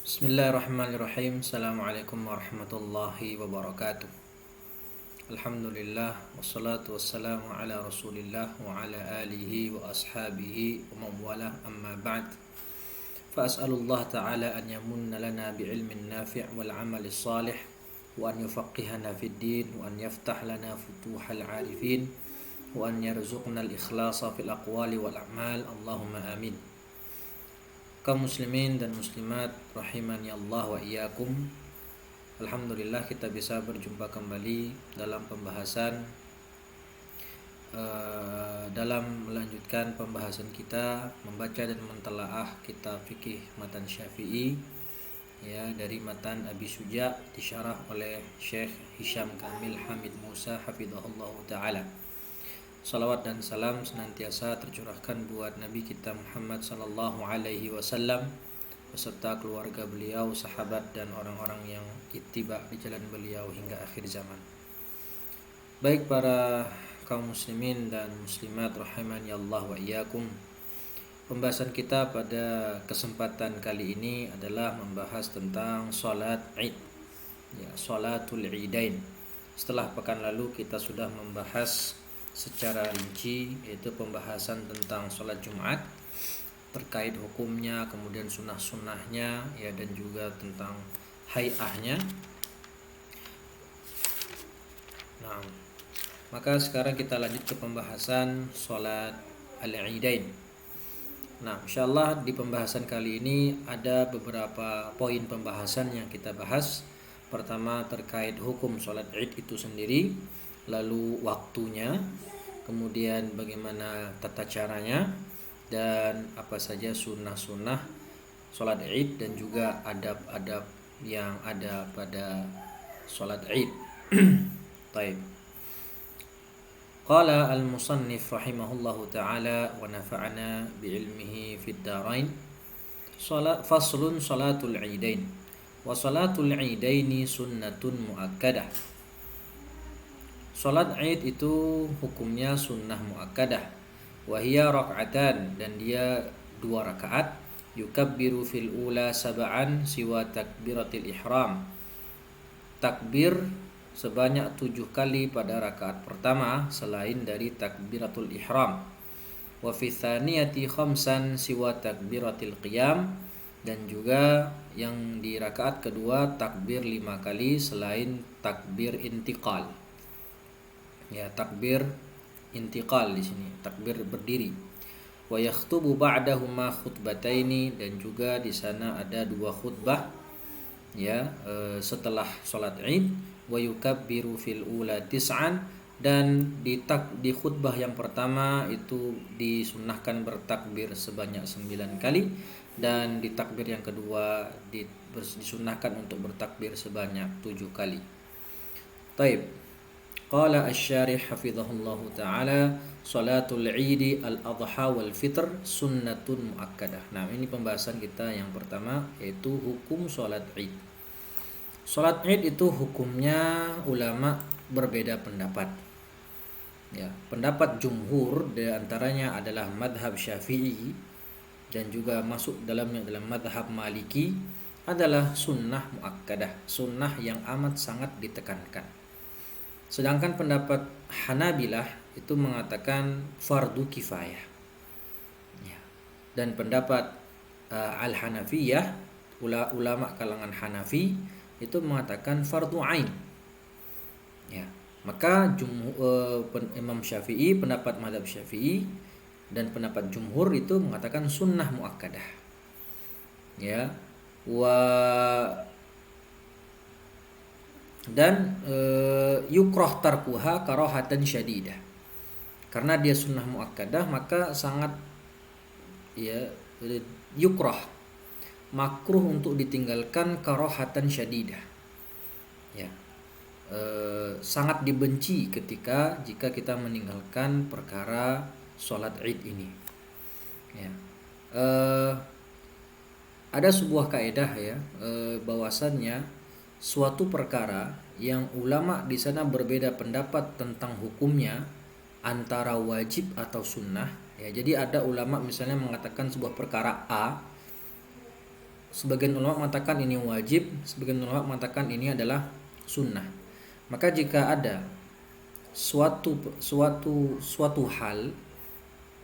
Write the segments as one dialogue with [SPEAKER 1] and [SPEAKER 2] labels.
[SPEAKER 1] Bismillahirrahmanirrahim. Assalamualaikum warahmatullahi wabarakatuh. Alhamdulillah wassalatu wassalamu ala Rasulillah wa ala alihi wa ashabihi wa mawalah amma ba'd. Fa as'alullah ta'ala an yamunna lana bi'ilmin nafi' wal 'amali salih wa an yufaqihana fid din wa an yaftah lana futuhal 'arifin wa an yarzuqna al-ikhlasa fil aqwali wal a'mal. Allahumma amin. Kaum muslimin dan muslimat rahimani Allah wa iyyakum. Alhamdulillah kita bisa berjumpa kembali dalam pembahasan dalam melanjutkan pembahasan kita membaca dan mentelaah kitab fikih matan Syafi'i ya, dari matan Abi Suja disyarah oleh Syekh Hisham Kamil Hamid Musa hafizahullah taala. Salawat dan salam senantiasa tercurahkan buat Nabi kita Muhammad sallallahu alaihi wasallam beserta keluarga beliau, sahabat dan orang-orang yang ittiba di jalan beliau hingga akhir zaman. Baik para kaum muslimin dan muslimat rahimani Allah wa iyyakum. Pembahasan kita pada kesempatan kali ini adalah membahas tentang salat Id. Ya, salatul Idain. Setelah pekan lalu kita sudah membahas secara rinci yaitu pembahasan tentang sholat Jumat terkait hukumnya, kemudian sunnah-sunnahnya ya, dan juga tentang hay'ahnya. Nah, maka sekarang kita lanjut ke pembahasan sholat al-Idain. Nah, insyaallah di pembahasan kali ini ada beberapa poin pembahasan yang kita bahas. Pertama terkait hukum sholat Id itu sendiri, lalu waktunya, kemudian bagaimana tata caranya, dan apa saja sunnah-sunnah sholat Id dan juga adab-adab yang ada pada sholat Id. Taib. Qala al-musannif rahimahullahu ta'ala wa nafa'ana bi'ilmihi fid darain. Faslun salatul Idain. Wa salatul Idaini sunnatun muakkadah. Salat Id itu hukumnya sunnah muakkadah. Wahia rak'atan, dan dia 2 rakaat. Yukabbiru fil ula sab'an siwa takbiratil ihram. Takbir sebanyak 7 kali pada rakaat pertama selain dari takbiratul ihram. Wa fi tsaniyati khamsan siwa takbiratil qiyam, dan juga yang di rakaat kedua takbir 5 kali selain takbir intiqal. Ya, takbir intiqal di sini, takbir berdiri. Wa yakhtubu ba'dahuma khutbataini, dan juga di sana ada 2 khutbah ya, setelah salat Id. Wa yukabbiru fil ula tis'an, dan di khutbah yang pertama itu disunnahkan bertakbir sebanyak 9 kali, dan di takbir yang kedua disunnahkan untuk bertakbir sebanyak 7 kali. Taib. Qala asy-syarih hafizahullahu ta'ala, salatul Idi al-adha wal fitr sunnatun muakkadah. Nah, ini pembahasan kita yang pertama, yaitu hukum salat Id. Salat Id itu hukumnya ulama berbeda pendapat. Ya, pendapat jumhur di antaranya adalah madhab Syafi'i, dan juga masuk dalamnya dalam madhab Maliki adalah sunnah muakkadah, sunnah yang amat sangat ditekankan. Sedangkan pendapat Hanabilah itu mengatakan fardu kifayah ya. Dan pendapat Al-Hanafiyah, ulama kalangan Hanafi, itu mengatakan fardu ain ya. Maka Imam Syafi'i, pendapat mazhab Syafi'i dan pendapat jumhur itu mengatakan sunnah muakkadah ya. Dan yukroh tarkuha karohatan syadidah, karena dia sunnah muakkadah maka sangat ya yukroh, makruh untuk ditinggalkan karohatan syadidah ya, sangat dibenci jika kita meninggalkan perkara sholat Id ini ya. Ada sebuah kaidah ya, bahwasannya suatu perkara yang ulama di sana berbeda pendapat tentang hukumnya antara wajib atau sunnah ya. Jadi ada ulama misalnya mengatakan sebuah perkara A sebagian ulama mengatakan ini wajib, sebagian ulama mengatakan ini adalah sunnah. Maka jika ada suatu hal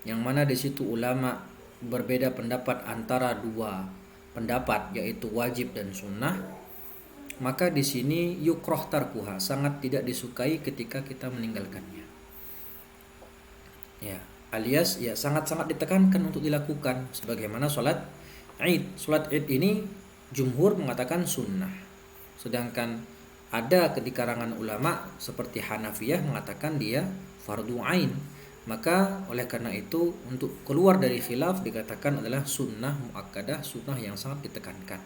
[SPEAKER 1] yang mana di situ ulama berbeda pendapat antara dua pendapat, yaitu wajib dan sunnah, maka di sini yukroh tarkuha, sangat tidak disukai ketika kita meninggalkannya. Ya, alias ya sangat-sangat ditekankan untuk dilakukan, sebagaimana sholat Id. Sholat Id ini jumhur mengatakan sunnah, sedangkan ada di kalangan ulama seperti Hanafiyah mengatakan dia fardu ain. Maka oleh karena itu untuk keluar dari khilaf dikatakan adalah sunnah muakkadah, sunnah yang sangat ditekankan.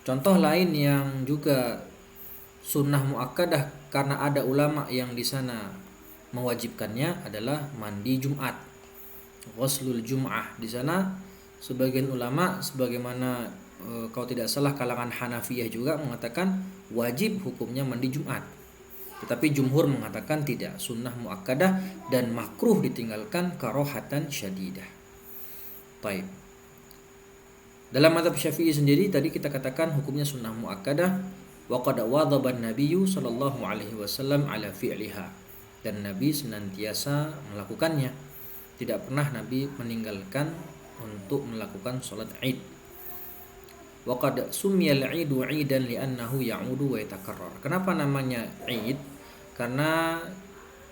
[SPEAKER 1] Contoh lain yang juga sunnah muakkadah karena ada ulama yang di sana mewajibkannya adalah mandi Jumat, ghuslul Jum'ah. Di sana sebagian ulama sebagaimana kalau tidak salah kalangan Hanafiyah juga mengatakan wajib hukumnya mandi Jumat. Tetapi jumhur mengatakan tidak, sunnah muakkadah dan makruh ditinggalkan karohatan syadidah. Baik. Dalam mazhab Syafi'i sendiri tadi kita katakan hukumnya sunnah muakkadah, wa qad wadhaba an-nabiyyu sallallahu alaihi wasallam ala fi'liha, dan Nabi senantiasa melakukannya. Tidak pernah Nabi meninggalkan untuk melakukan salat Id. Wa qad sumiyal 'idu 'idan li'annahu ya'udu wa yatakarrar. Kenapa namanya Id? Karena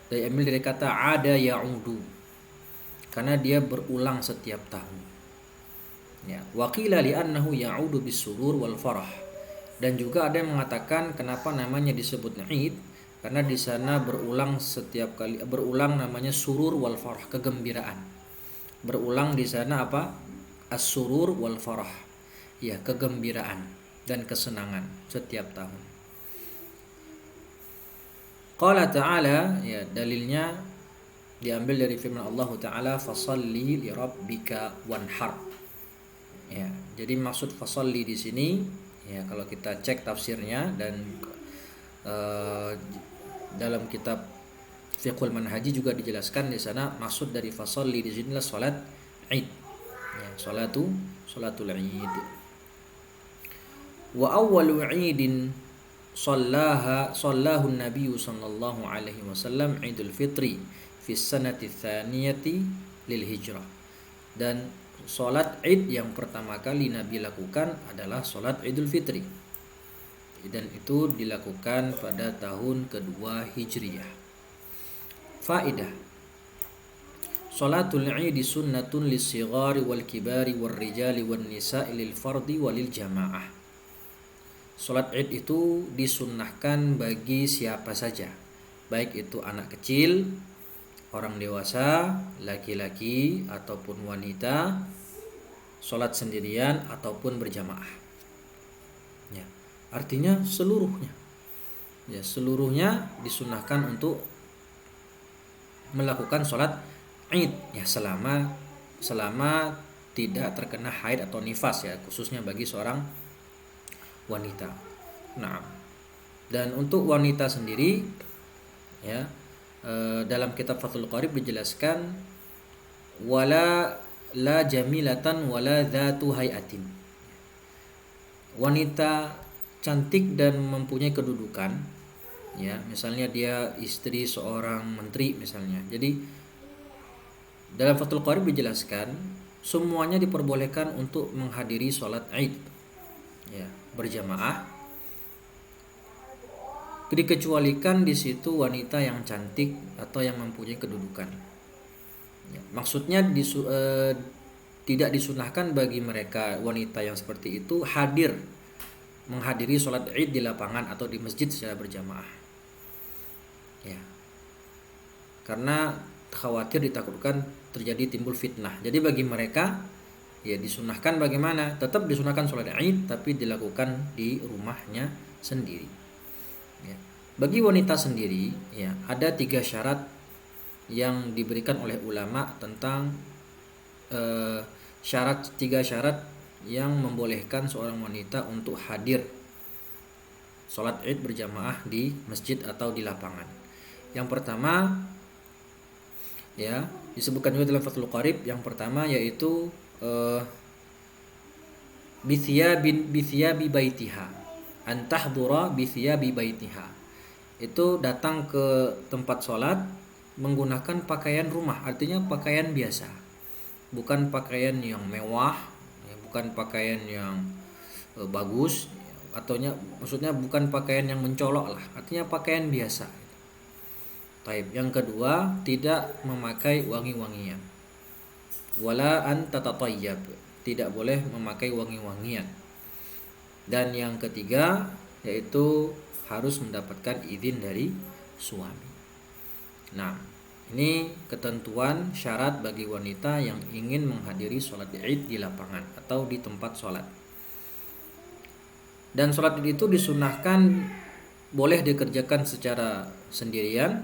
[SPEAKER 1] diambil dari kata ada ya'udu, karena dia berulang setiap tahun. Ya, waqila li'annahu ya'udu bis-surur wal farah. Dan juga ada yang mengatakan kenapa namanya disebut Id, karena di sana berulang setiap kali, berulang namanya surur wal farah, kegembiraan. Berulang di sana apa? As-surur wal farah. Ya, kegembiraan dan kesenangan setiap tahun. Qala ta'ala, ya dalilnya diambil dari firman Allah Ta'ala, fasalli li rabbika wanhar. Ya, jadi maksud fasalli di sini ya kalau kita cek tafsirnya dan dalam kitab Fiqhul Manhaji juga dijelaskan di sana maksud dari fasalli di sini adalah salat Id. Ya, salatul Id. Wa awwalu 'idin sallahu Nabi sallallahu alaihi wasallam Idul Fitri fi sanati tsaniyati lil hijrah. Dan salat Id yang pertama kali Nabi lakukan adalah salat Idul Fitri, dan itu dilakukan pada tahun kedua Hijriyah. Faidah: salatul Id sunnatun lis-shighari wal kibari wal rijali wan nisa'i lil fardi walil jamaah. Salat Id itu disunnahkan bagi siapa saja, baik itu anak kecil, orang dewasa, laki-laki ataupun wanita, salat sendirian ataupun berjamaah. Ya, artinya seluruhnya. Ya, seluruhnya disunnahkan untuk melakukan salat Id ya selama tidak terkena haid atau nifas, ya khususnya bagi seorang wanita. Nah, dan untuk wanita sendiri ya dalam kitab Fathul Qarib dijelaskan wala la jamilatan wala dzatu hayatin. Wanita cantik dan mempunyai kedudukan, ya misalnya dia istri seorang menteri misalnya. Jadi dalam Fathul Qarib dijelaskan semuanya diperbolehkan untuk menghadiri sholat Id ya berjamaah, dikecualikan di situ wanita yang cantik atau yang mempunyai kedudukan. Ya, maksudnya tidak disunahkan bagi mereka wanita yang seperti itu menghadiri sholat Id di lapangan atau di masjid secara berjamaah. Ya, karena khawatir ditakutkan terjadi timbul fitnah. Jadi bagi mereka ya disunahkan bagaimana? Tetap disunahkan sholat Id tapi dilakukan di rumahnya sendiri. Ya. Bagi wanita sendiri ya ada 3 syarat yang diberikan oleh ulama tentang 3 syarat yang membolehkan seorang wanita untuk hadir sholat Id berjamaah di masjid atau di lapangan. Yang pertama ya disebutkan juga dalam Fathul Qarib, yang pertama yaitu bithiyabi baitiha, an tahdura bithiyabi baitiha. Itu datang ke tempat sholat menggunakan pakaian rumah, artinya pakaian biasa, bukan pakaian yang mewah, bukan pakaian yang bagus, maksudnya bukan pakaian yang mencolok lah, artinya pakaian biasa. Taib. Yang kedua, tidak memakai wangi-wangian. Wala an tatatayyab, tidak boleh memakai wangi-wangian. Dan yang ketiga yaitu harus mendapatkan izin dari suami. Nah, ini ketentuan syarat bagi wanita yang ingin menghadiri sholat Id di lapangan atau di tempat sholat. Dan sholat Id itu disunahkan boleh dikerjakan secara sendirian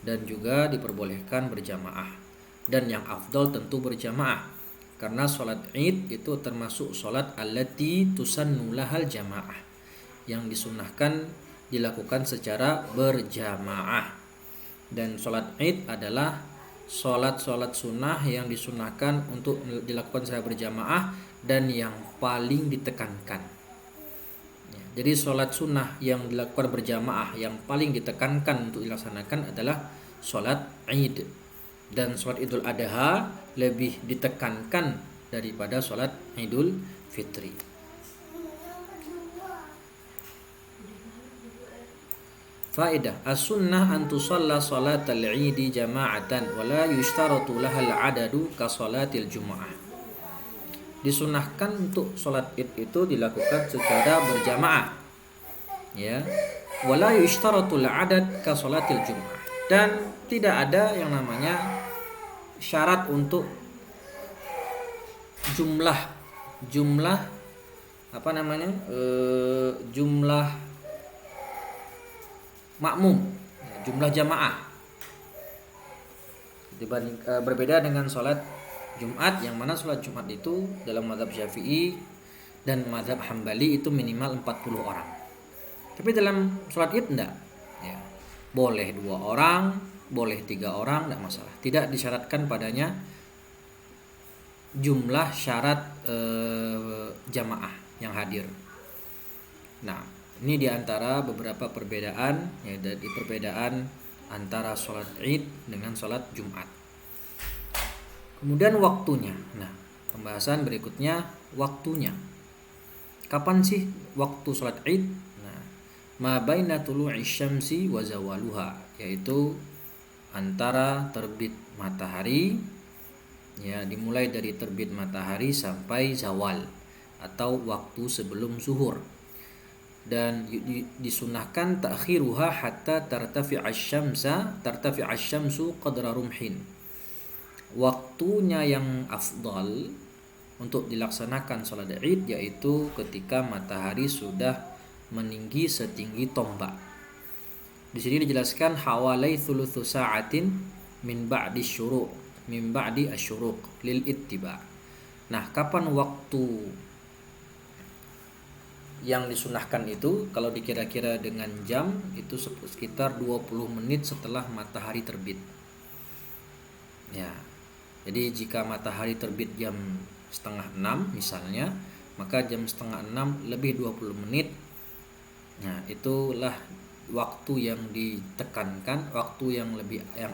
[SPEAKER 1] dan juga diperbolehkan berjamaah. Dan yang afdal tentu berjamaah. Karena sholat Id itu termasuk sholat allati tusannu lahal jamaah, yang disunahkan dilakukan secara berjamaah. Dan sholat Id adalah sholat sunnah yang disunahkan untuk dilakukan secara berjamaah dan yang paling ditekankan. Jadi sholat sunnah yang dilakukan berjamaah yang paling ditekankan untuk dilaksanakan adalah sholat Id. Dan sholat Idul Adha lebih ditekankan daripada sholat Idul Fitri. Faedah, as-sunnah an tusalla salatal Idi jama'atan wa la yushtaratu laha al-adadu ka salatil Jumu'ah. Disunahkan untuk sholat Id itu dilakukan secara berjamaah, ya. Wa la yushtaratu al-adad ka salatil Jumu'ah. Dan tidak ada yang namanya syarat untuk jumlah jumlah makmum, jumlah jamaah. Berbeda dengan sholat Jumat, yang mana sholat Jumat itu dalam mazhab Syafi'i dan mazhab Hambali itu minimal 40 orang. Tapi dalam sholat Id enggak, ya. Boleh 2 orang, boleh 3 orang, enggak masalah. Tidak disyaratkan padanya jumlah syarat jamaah yang hadir. Nah, ini diantara beberapa perbedaan, ya, dari perbedaan antara sholat Id dengan sholat Jumat. Kemudian waktunya. Nah, pembahasan berikutnya waktunya. Kapan sih waktu sholat Id? Nah, ma baina tulu'i syamsi wa zawaluha, yaitu antara terbit matahari, ya, dimulai dari terbit matahari sampai zawal atau waktu sebelum zuhur. Dan disunahkan ta'khiruha hatta tartafi'a syamsu qadra rumhin. Waktunya yang afdal untuk dilaksanakan salat Id yaitu ketika matahari sudah meninggi setinggi tombak. Di sini dijelaskan hawalai thuluthu sa'atin min ba'di asyuruq lil ittiba. Nah, kapan waktu yang disunahkan itu? Kalau dikira-kira dengan jam itu sekitar 20 menit setelah matahari terbit. Ya. Jadi jika matahari terbit jam 5:30 misalnya, maka jam 5:30 lebih 20 menit. Nah, itulah waktu yang ditekankan, waktu yang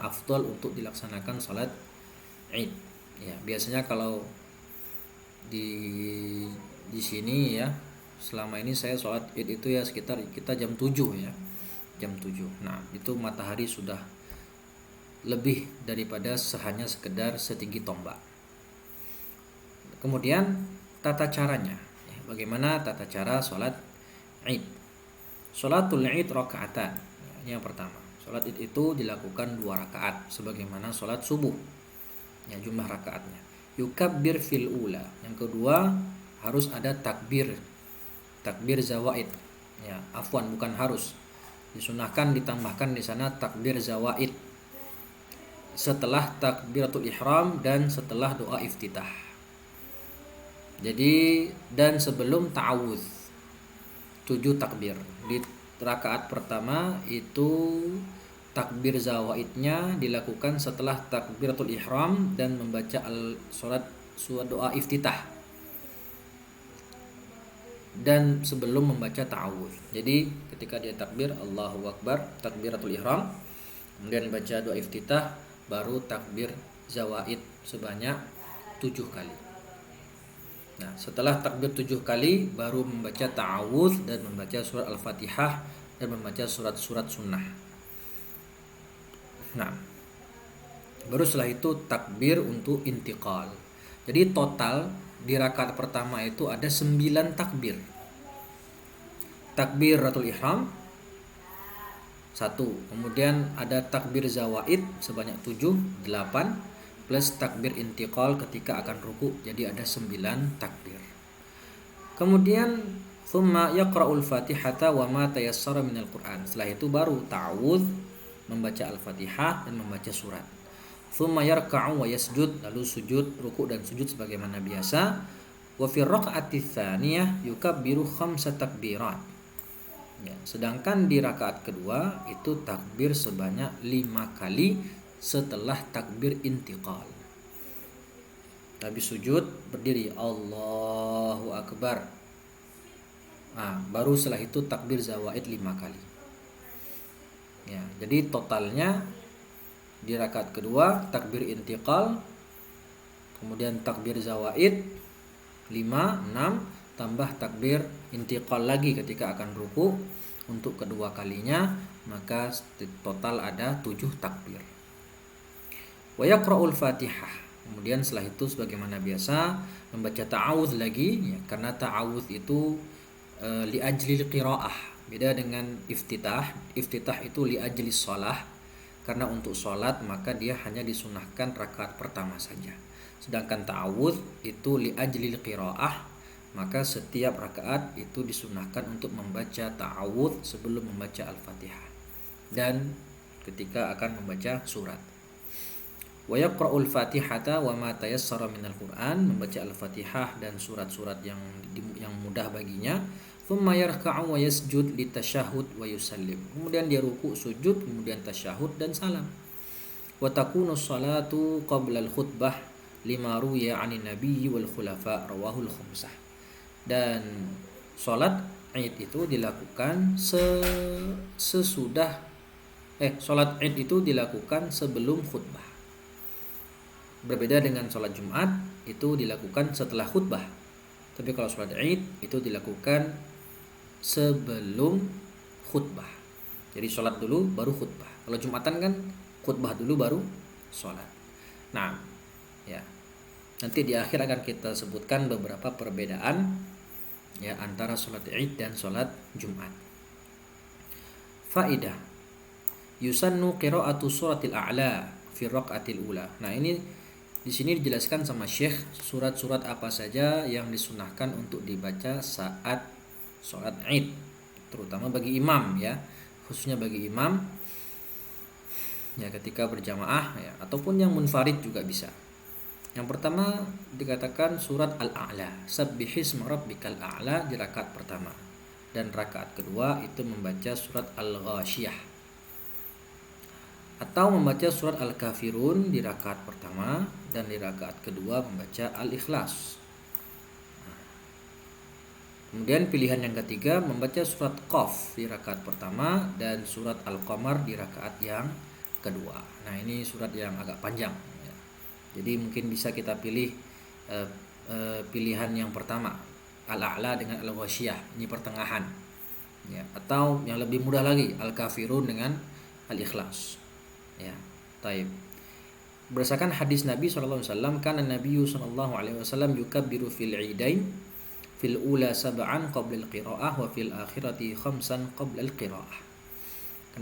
[SPEAKER 1] afdal untuk dilaksanakan salat Id. Ya, biasanya kalau di sini, ya, selama ini saya sholat Id itu ya sekitar kita jam 7, ya. Jam 7. Nah, itu matahari sudah lebih daripada hanya sekedar setinggi tombak. Kemudian tata caranya, ya, bagaimana tata cara sholat Id? Sholatul Id rakaatan. Ya, ini yang pertama. Sholat Id itu dilakukan 2 rakaat sebagaimana sholat subuh. Ya, jumlah rakaatnya. Yukabbir fil ula. Yang kedua harus ada takbir zawaid. Ya, afwan, bukan harus. Disunahkan ditambahkan di sana takbir zawaid setelah takbiratul ihram dan setelah doa iftitah. Jadi, dan sebelum ta'awudz 7 takbir. Di rakaat pertama itu takbir zawaidnya dilakukan setelah takbiratul ihram dan membaca surat doa iftitah. dan sebelum membaca ta'awudz. Jadi ketika dia takbir Allahu Akbar, takbiratul ihram, kemudian baca doa iftitah, baru takbir zawaid sebanyak 7 kali. Nah, setelah takbir 7 kali baru membaca ta'awudz dan membaca surat Al-Fatihah dan membaca surat-surat sunnah. Nah, baru setelah itu takbir untuk intiqal. Jadi total di rakaat pertama itu ada 9 takbir. Takbiratul ihram 1, kemudian ada takbir zawaid sebanyak 7, 8 plus takbir intiqal ketika akan ruku, jadi ada 9 takbir. Kemudian thumma yaqra'ul fatihata wa ma tayassara minal Qur'an. Setelah itu baru ta'awudz, membaca Al-Fatihah dan membaca surat. Thumma yarka'u wa yasjud, lalu sujud, ruku dan sujud sebagaimana biasa. Wa fi raq'ati tsaniyah yukabbiru 5 takbirat. Ya, sedangkan di rakaat kedua itu takbir sebanyak 5 kali setelah takbir intiqal. Habis sujud berdiri Allahu Akbar. Nah, baru setelah itu takbir zawaid 5 kali. Ya, jadi totalnya di rakaat kedua takbir intiqal, kemudian takbir zawaid 5, 6 tambah takbir intiqal lagi ketika akan ruku untuk kedua kalinya, maka total ada 7 takbir. Wa yaqra'ul Fatihah. Kemudian setelah itu sebagaimana biasa membaca ta'awudz lagi ya, karena ta'awudz itu li ajlil qiraah. Beda dengan iftitah. Iftitah itu li ajlis shalah. Karena untuk salat maka dia hanya disunahkan rakaat pertama saja. Sedangkan ta'awudz itu li ajlil qiraah. Maka setiap rakaat itu disunahkan untuk membaca ta'awudz sebelum membaca Al-Fatihah dan ketika akan membaca surat. Wa yaqra'ul Fatihata wa ma tayassara minal Qur'an, membaca Al-Fatihah dan surat-surat yang mudah baginya. Thumma yarka'u wa yasjud li tasyahhud wa yusallim. Kemudian dia ruku, sujud, kemudian tasyahud dan salam. Wa takunu sholatu qabla al-khutbah lima ruwiya 'anin nabiyyi wal khulafa rawahul khamsah. Dan sholat Id itu dilakukan sholat Id itu dilakukan sebelum khutbah. Berbeda dengan sholat Jumat itu dilakukan setelah khutbah. Tapi kalau sholat Id itu dilakukan sebelum khutbah. Jadi sholat dulu baru khutbah. Kalau Jumatan kan khutbah dulu baru sholat. Nah, ya. Nanti di akhir akan kita sebutkan beberapa perbedaan ya antara sholat Id dan sholat Jumat. Faidah. Yusannu qira'atu suratil a'la fi raq'atil ula. Nah, ini di sini dijelaskan sama Syekh surat-surat apa saja yang disunahkan untuk dibaca saat sholat Id, terutama bagi imam ya, khususnya bagi imam ya ketika berjamaah ya, ataupun yang munfarid juga bisa. Yang pertama dikatakan surat Al-A'la, Sabbihisma rabbikal a'la di rakaat pertama, dan rakaat kedua itu membaca surat Al-Ghasyiyah, atau membaca surat Al-Kafirun di rakaat pertama dan di rakaat kedua membaca Al-Ikhlas. Kemudian pilihan yang ketiga membaca surat Qaf di rakaat pertama dan surat Al-Qamar di rakaat yang kedua. Nah, ini surat yang agak panjang ya. Jadi mungkin bisa kita pilih pilihan yang pertama Al-A'la dengan Al-Ghasyiyah, ini pertengahan ya, atau yang lebih mudah lagi Al-Kafirun dengan Al-Ikhlas ya. Taib. Berdasarkan hadis Nabi SAW, kana Nabi SAW yukabbiru fil idain fil ula sab'an qabla al-qira'ah wa fil akhirati khamsan qabla al-qira'ah.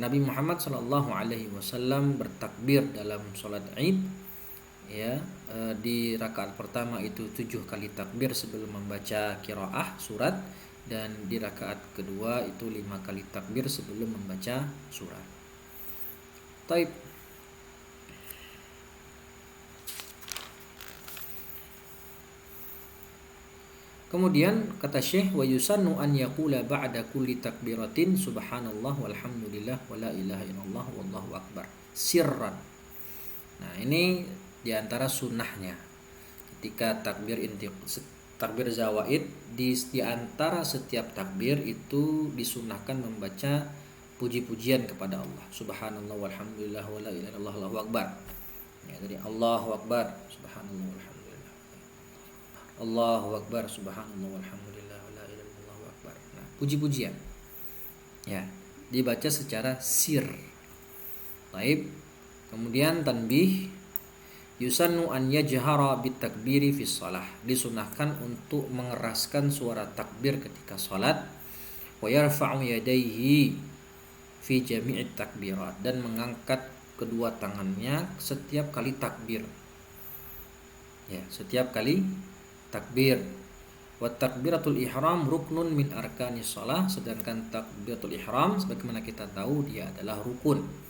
[SPEAKER 1] Nabi Muhammad SAW bertakbir dalam sholat Id ya, di rakaat pertama itu 7 kali takbir sebelum membaca qiraah surat, dan di rakaat kedua itu 5 kali takbir sebelum membaca surat. Taib. Kemudian kata Syekh, wa yusannu an yaqula ba'da kulli takbiratin subhanallah walhamdulillah wala ilaha illallah wallahu akbar sirran. Nah, ini diantara sunnahnya ketika Takbir zawaid di antara setiap takbir itu disunahkan membaca puji-pujian kepada Allah. Subhanallah walhamdulillah wala ilaha illallah Allahu akbar. Ya, jadi Allahu akbar, subhanallah walhamdulillah. Allahu akbar, subhanallah walhamdulillah wala ilaha illallah Allahu akbar. Nah, puji-pujian. Ya, dibaca secara sir. Baik. Kemudian tanbih, yusannu an yajhara bitakbiri fi shalah. Disunahkan untuk mengeraskan suara takbir ketika salat. Wa yarfa'u yadayhi fi jami'it takbirat, dan mengangkat kedua tangannya setiap kali takbir. Ya, setiap kali takbir. Wa takbiratul ihram ruknun min arkanis shalah. Sedangkan takbiratul ihram sebagaimana kita tahu dia adalah rukun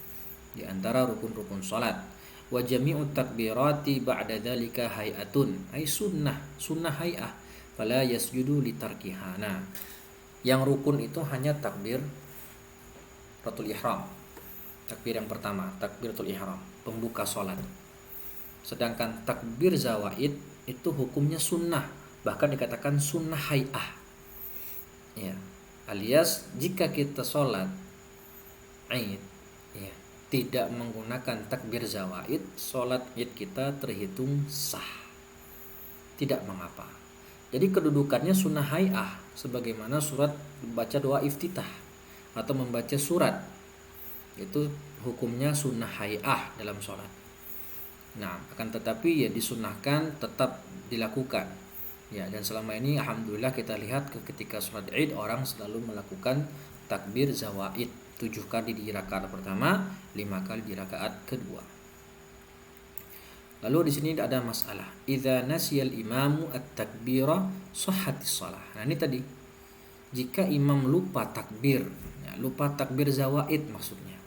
[SPEAKER 1] di antara rukun-rukun salat. Wa jami'ut takbirati ba'da dzalika hay'atun, ay sunnah hay'ah, fala yasjudu litarkihana. Yang rukun itu hanya takbiratul ihram. Takbir yang pertama, takbiratul ihram, pembuka salat. Sedangkan takbir zawaid itu hukumnya sunnah, bahkan dikatakan sunnah hay'ah. Ya, alias jika kita salat Id, ya, tidak menggunakan takbir zawaid, sholat id kita terhitung sah, tidak mengapa. Jadi kedudukannya sunnah hay'ah, sebagaimana surat membaca doa iftitah atau membaca surat, itu hukumnya sunnah hay'ah dalam sholat. Nah, akan tetapi ya disunahkan tetap dilakukan. Ya, dan selama ini alhamdulillah kita lihat ketika sholat id orang selalu melakukan takbir zawaid 7 kali di rakaat pertama, 5 kali di rakaat kedua. Lalu di sini ada masalah. Idza nasiyal imamu at-takbira sahhatis shalah. Nah, ini tadi. Jika imam lupa takbir, ya, lupa takbir zawaid maksudnya,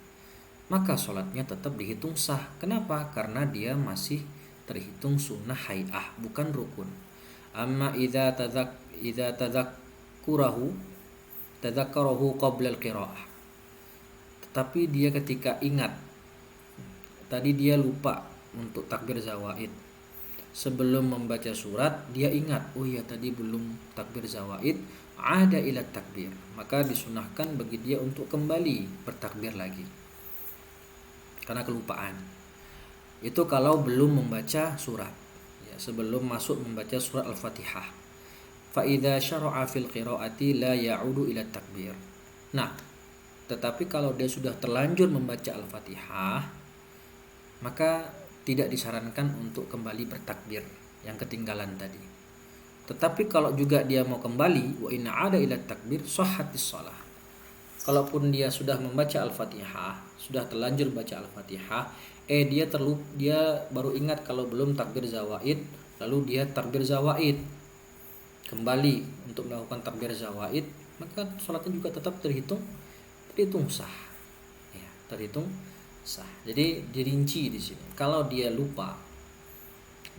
[SPEAKER 1] maka sholatnya tetap dihitung sah. Kenapa? Karena dia masih terhitung sunnah hay'ah, bukan rukun. Amma idza tadzakkarahu qabla al-qiraah. Tapi dia ketika ingat, tadi dia lupa untuk takbir zawaid, sebelum membaca surat dia ingat, oh ya tadi belum takbir zawaid, ada ila takbir, maka disunahkan bagi dia untuk kembali bertakbir lagi karena kelupaan. Itu kalau belum membaca surat, ya, sebelum masuk membaca surat Al-Fatihah. Fa idza syara'a fil qiraati la ya'udu ila takbir. Nah, tetapi kalau dia sudah terlanjur membaca Al-Fatihah, maka tidak disarankan untuk kembali bertakbir yang ketinggalan tadi. Tetapi kalau juga dia mau kembali, wa inna ada ila takbir sahhatis shalah. Kalaupun dia sudah membaca Al-Fatihah, sudah terlanjur baca Al-Fatihah, dia baru ingat kalau belum takbir zawaid, lalu dia takbir zawaid, kembali untuk melakukan takbir zawaid, maka salatnya juga tetap terhitung sah, ya, terhitung sah. Jadi dirinci di sini. Kalau dia lupa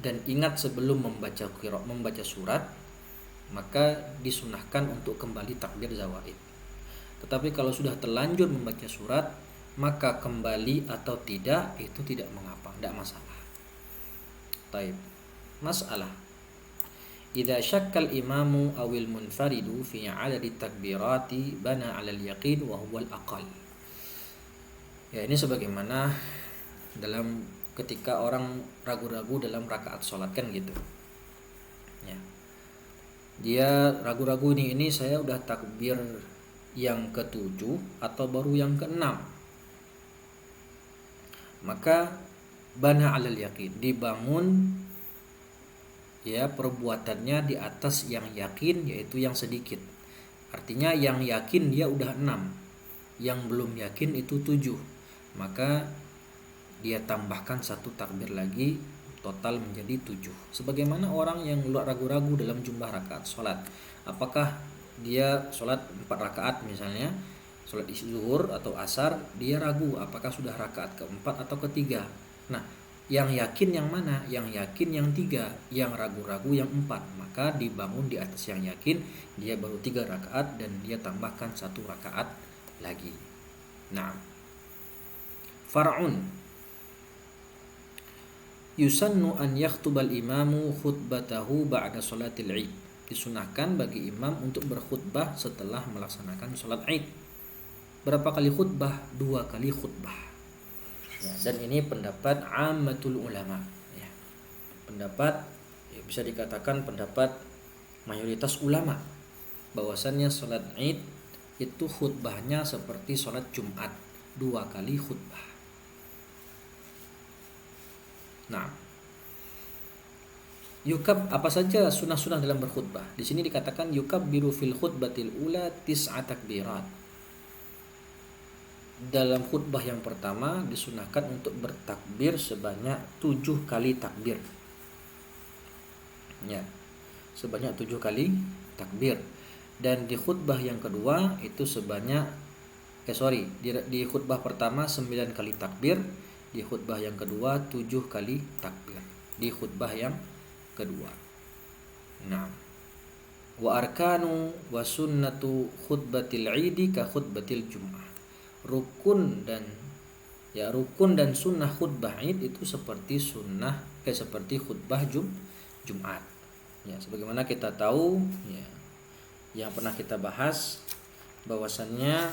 [SPEAKER 1] dan ingat sebelum membaca surat, maka disunahkan untuk kembali takbir zawaid. Tetapi kalau sudah terlanjur membaca surat, maka kembali atau tidak itu tidak mengapa, tidak masalah. Baik. Masalah. Idza syakkal imamu awil munfaridu fi adadi takbirati bana 'alal yaqin wa huwal aqal. Ya, ini sebagaimana dalam ketika orang ragu-ragu dalam rakaat salat kan gitu. Ya. Dia ragu-ragu ini saya udah takbir yang ke-7 atau baru yang ke-6. Maka bana 'alal yaqin, dibangun ya perbuatannya di atas yang yakin, yaitu yang sedikit. Artinya yang yakin dia udah 6, yang belum yakin itu 7, maka dia tambahkan 1 takbir lagi, total menjadi 7. Sebagaimana orang yang ragu-ragu dalam jumlah rakaat sholat, apakah dia sholat 4 rakaat misalnya, sholat zuhur atau asar, dia ragu apakah sudah rakaat keempat atau ketiga. Nah, yang yakin yang mana? Yang yakin yang 3, yang ragu-ragu yang 4. Maka dibangun di atas yang yakin, dia baru 3 rakaat dan dia tambahkan 1 rakaat lagi. Nah, far'un yusannu an yakhtubal imamu khutbatahu ba'da salatil 'id. disunahkan bagi imam untuk berkhutbah setelah melaksanakan sholat Id. Berapa kali khutbah? 2 kali khutbah. Ya, dan ini pendapat ammatul ulama. Ya, pendapat bisa dikatakan pendapat mayoritas ulama bahwasannya sholat Id itu khutbahnya seperti sholat Jumat, 2 kali khutbah. Nah, yukab apa saja sunah-sunah dalam berkhutbah? Di sini dikatakan yukabbiru fil khutbatil ula tis'a takbirat. Dalam khutbah yang pertama disunahkan untuk bertakbir sebanyak 7 kali takbir. Ya, sebanyak 7 kali takbir. Dan di khutbah yang kedua itu sebanyak di khutbah pertama 9 kali takbir, di khutbah yang kedua 7 kali takbir. Di khutbah yang kedua. Nah, wa arkanu wa sunnatu khutbatil idi ka khutbatil jum'ah. Rukun dan sunnah khutbah Id itu seperti khutbah Jumat. Ya, sebagaimana kita tahu ya, yang pernah kita bahas bahwasannya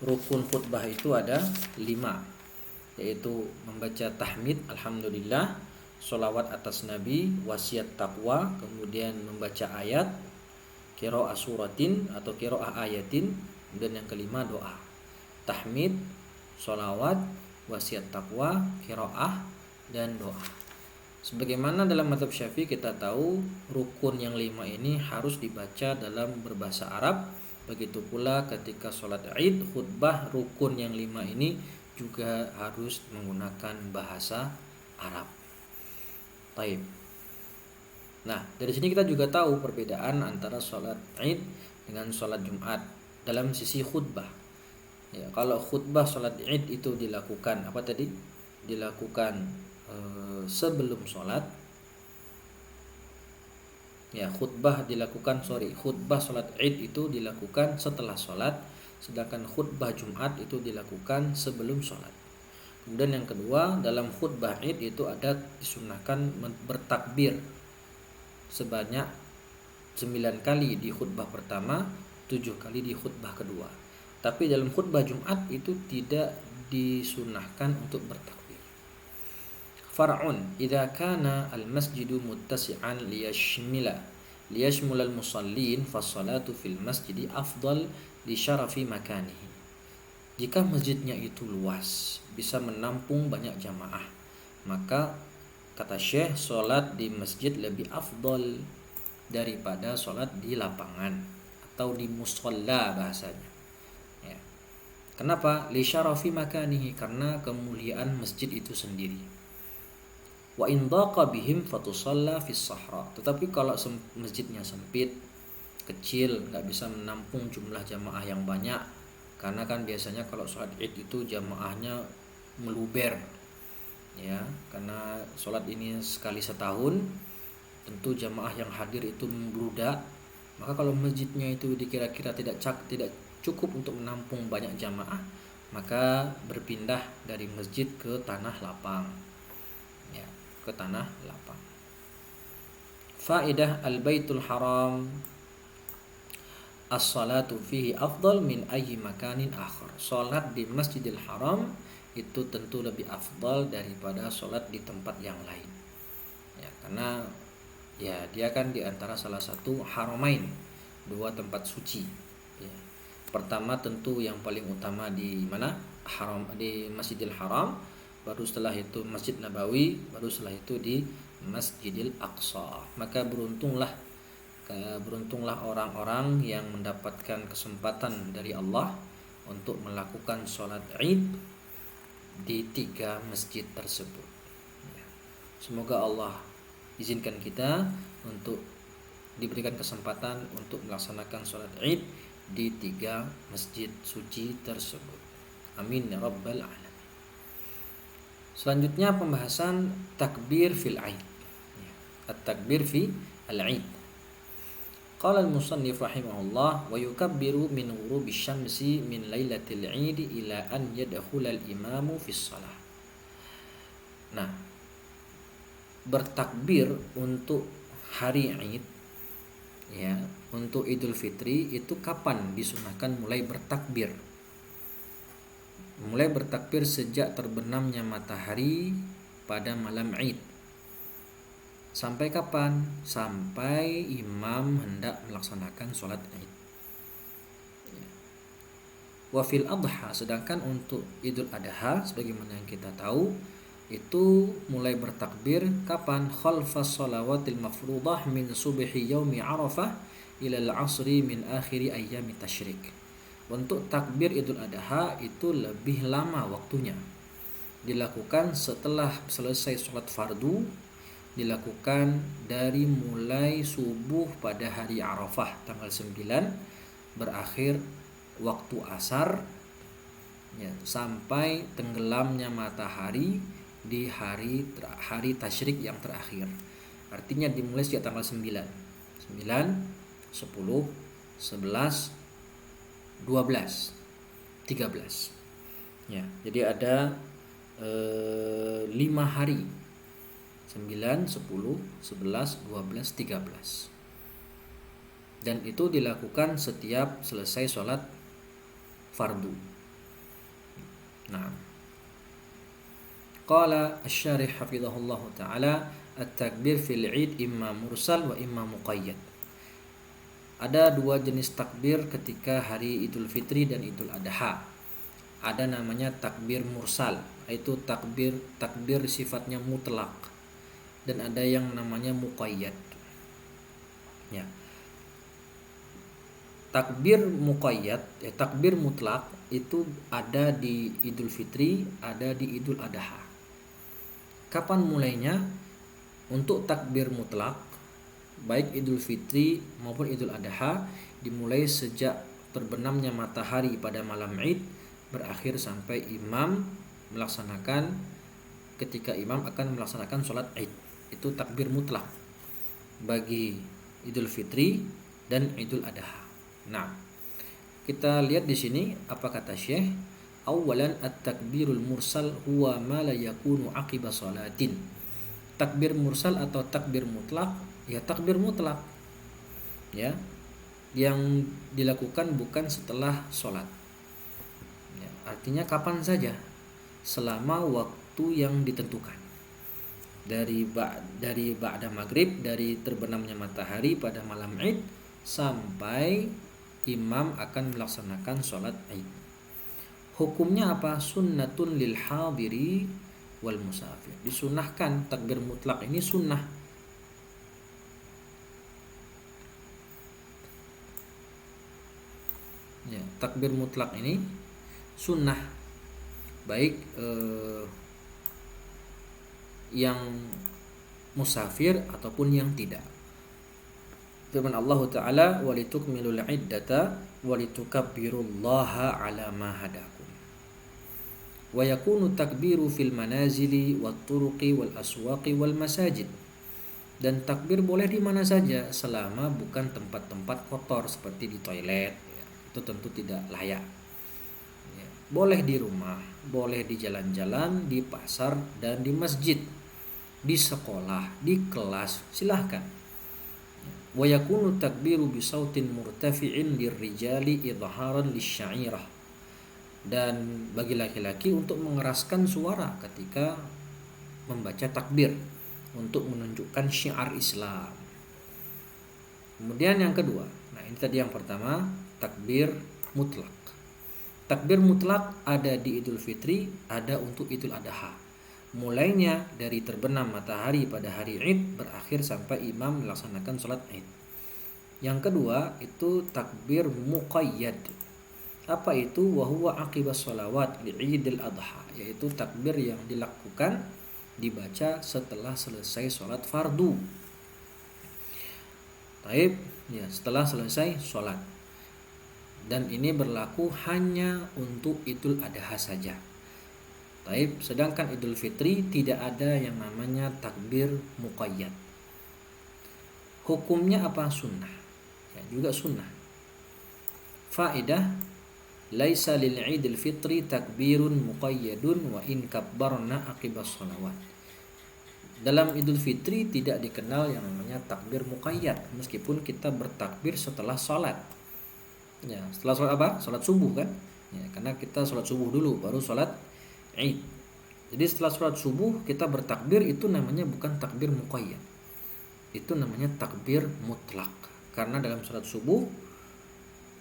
[SPEAKER 1] rukun khutbah itu ada 5, yaitu membaca tahmid alhamdulillah, sholawat atas Nabi, wasiat taqwa, kemudian membaca ayat, qiraah suratin atau qiraah ayatin, dan yang kelima doa. Tahmid, sholawat, wasiat taqwa, qiraah, dan doa. Sebagaimana dalam mazhab Syafi'i kita tahu rukun yang 5 ini harus dibaca dalam berbahasa Arab. Begitu pula ketika sholat Id khutbah, rukun yang 5 ini juga harus menggunakan bahasa Arab. Baik. Nah, dari sini kita juga tahu perbedaan antara sholat Id dengan sholat Jumat dalam sisi khutbah. Ya, kalau khutbah sholat Id itu dilakukan sebelum sholat. Ya, khutbah sholat Id itu dilakukan setelah sholat, sedangkan khutbah Jumat itu dilakukan sebelum sholat. Kemudian yang kedua, dalam khutbah Id itu ada disunahkan bertakbir sebanyak 9 kali di khutbah pertama, 7 kali di khutbah kedua. Tapi dalam khutbah Jumat itu tidak disunahkan untuk bertakbir. Far'un idza kana al-masjidu muttasi'an liyashmula al-musallin fas-salatu fil masjidi afdal li syarafi makanihi. Jika masjidnya itu luas, bisa menampung banyak jamaah, maka kata Syekh, salat di masjid lebih afdal daripada salat di lapangan atau di musalla bahasanya. Ya. Kenapa? Li syarafi makanihi, karena kemuliaan masjid itu sendiri. Wa in daqa bihim fatusalla fis sahra. Tetapi kalau masjidnya sempit, kecil, nggak bisa menampung jumlah jamaah yang banyak, karena kan biasanya kalau sholat Id itu jamaahnya meluber, ya, karena sholat ini sekali setahun, tentu jamaah yang hadir itu membludak. Maka kalau masjidnya itu dikira-kira tidak cukup untuk menampung banyak jamaah, maka berpindah dari masjid ke tanah lapang. Ke tanah lapang. Faedah al-baitul haram, as-salatu fihi afdal min ayyi makanin akhar. Salat di Masjidil Haram itu tentu lebih afdal daripada salat di tempat yang lain. Ya, karena ya dia kan di antara salah satu haramain, 2 tempat suci. Ya. Pertama tentu yang paling utama di mana? Di Masjidil Haram. Baru setelah itu Masjid Nabawi, baru setelah itu di Masjidil Aqsa. Maka beruntunglah orang-orang yang mendapatkan kesempatan dari Allah untuk melakukan sholat Id di 3 masjid tersebut. Semoga Allah izinkan kita untuk diberikan kesempatan untuk melaksanakan sholat Id di 3 masjid suci tersebut. Amin ya rabbal alamin. Selanjutnya pembahasan takbir fil Aid. At-takbir fi al-Aid. Qala al-musannif rahimahullah wa yukabbiru min ghurubi syamsi min lailatil 'Id ila an yadkhula al-imamu fi shalah. Nah, bertakbir untuk hari Id, ya, untuk Idul Fitri itu kapan disunahkan mulai bertakbir? Mulai bertakbir sejak terbenamnya matahari pada malam Id. Sampai kapan? Sampai imam hendak melaksanakan sholat Id. Wa fil adha, sedangkan untuk Idul Adha sebagaimana yang kita tahu itu mulai bertakbir kapan? Khalfas shalawatil mafruḍah min subhi yaumi Arafah ila al-'asri min akhiri ayyami tasyrik. Untuk takbir Idul Adha itu lebih lama waktunya. Dilakukan setelah selesai sholat fardu, dilakukan dari mulai subuh pada hari Arafah tanggal 9 berakhir waktu asar, ya, sampai tenggelamnya matahari di hari tasyrik yang terakhir. Artinya dimulai sejak tanggal 9, 10, 11, 12, 13. Ya, jadi ada 5 hari. 9, 10, 11, 12, 13. Dan itu dilakukan setiap selesai sholat fardu. Nah, qala asy-syarih hafizahullah taala at-takbir fil 'id imma mursal wa imma muqayyad. Ada dua jenis takbir ketika hari Idul Fitri dan Idul Adha. Ada namanya takbir mursal, yaitu takbir sifatnya mutlak, dan ada yang namanya muqayyad. Ya. Takbir muqayyad, takbir mutlak itu ada di Idul Fitri, ada di Idul Adha. Kapan mulainya? Untuk takbir mutlak baik Idul Fitri maupun Idul Adha dimulai sejak terbenamnya matahari pada malam Id berakhir sampai imam melaksanakan, ketika imam akan melaksanakan sholat Id. Itu takbir mutlak bagi Idul Fitri dan Idul Adha. Nah, kita lihat di sini apa kata Syekh. Awalan at-takbirul mursal huwa ma la yakunu aqiba salatin. Takbir mursal atau takbir mutlak, ya takbir mutlak, ya, yang dilakukan bukan setelah sholat, ya, artinya kapan saja selama waktu yang ditentukan, dari ba'da maghrib, dari terbenamnya matahari pada malam Id sampai imam akan melaksanakan sholat Id. Hukumnya apa? Sunnatun lil hadiri wal musafir. Disunahkan takbir mutlak ini sunnah. Ya, takbir mutlak ini sunnah baik yang musafir ataupun yang tidak. Firman Allah Ta'ala, walitukmilul iddata walitukabbirullaha ala ma hadakum. Wa yakunu takbiru fil manazili wat turuqi wal aswaqi wal masajid. Dan takbir boleh di mana saja selama bukan tempat-tempat kotor seperti di toilet, ya, itu tentu tidak layak. Ya, boleh di rumah, boleh di jalan-jalan, di pasar dan di masjid, di sekolah, di kelas, silahkan. Wa yakunu takbiru bisautin murtafi'in lirrijali idharan lisya'irah. Dan bagi laki-laki untuk mengeraskan suara ketika membaca takbir untuk menunjukkan syiar Islam. Kemudian yang kedua, nah ini tadi yang pertama, takbir mutlak. Takbir mutlak ada di Idul Fitri, ada untuk Idul Adha. Mulainya dari terbenam matahari pada hari Id berakhir sampai imam melaksanakan sholat Id. Yang kedua itu takbir muqayyad. Apa itu? Wa huwa aqibas sholawat li'idil adha, yaitu takbir yang dilakukan, dibaca setelah selesai sholat fardu. Taib, ya, setelah selesai sholat. Dan ini berlaku hanya untuk Idul Adha saja. Taib, sedangkan Idul Fitri tidak ada yang namanya takbir muqayyad. Hukumnya apa? Sunnah. Ya, juga sunnah. Faedah, laisa lil Idul Fitri takbirun muqayyadun wa in kabbarna aqibas sholawat. Dalam Idul Fitri tidak dikenal yang namanya takbir muqayyad, meskipun kita bertakbir setelah sholat. Ya, setelah sholat apa? Sholat subuh kan? Ya, karena kita sholat subuh dulu, baru sholat Id. Jadi setelah sholat subuh kita bertakbir, itu namanya bukan takbir muqayyad, itu namanya takbir mutlak. Karena dalam sholat subuh